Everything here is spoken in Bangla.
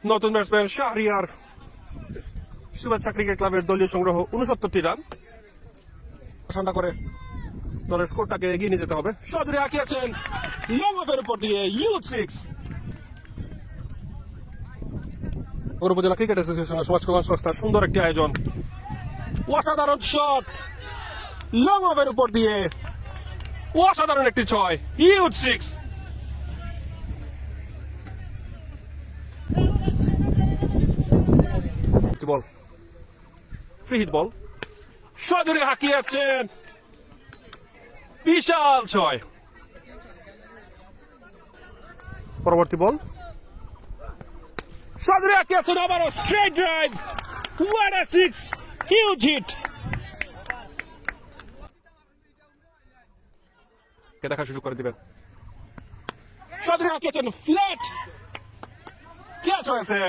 নতুন ব্যাটসম্যান শাহরিয়ার। শুভেচ্ছা ক্রিকেট ক্লাবের দলীয় সংগ্রহ 69টি রান। ঠান্ডা করে দলের স্কোরটাকে এগিয়ে নিয়ে যেতে হবে। সজরে আঁকিয়েছেন লং অফের উপর দিয়ে ইউথ 6। উপজেলা ক্রিকেট অ্যাসোসিয়েশনের সমাজ কল্যাণ সংস্থার সুন্দর একটি আয়োজন। অসাধারণ শট লং অফের উপর দিয়ে, অসাধারণ একটি 6, huge 6। Ball, free hit ball, সজরে হাঁকিয়েছেন বিশাল 6। পরবর্তী বল, সজরে হাঁকিয়েছেন আবারও straight drive, what a 6, huge hit. কে দেখা শুরু করে দিবেন। সজরে হাঁকিয়েছেন ফ্ল্যাট, ক্যাচ হয়েছে।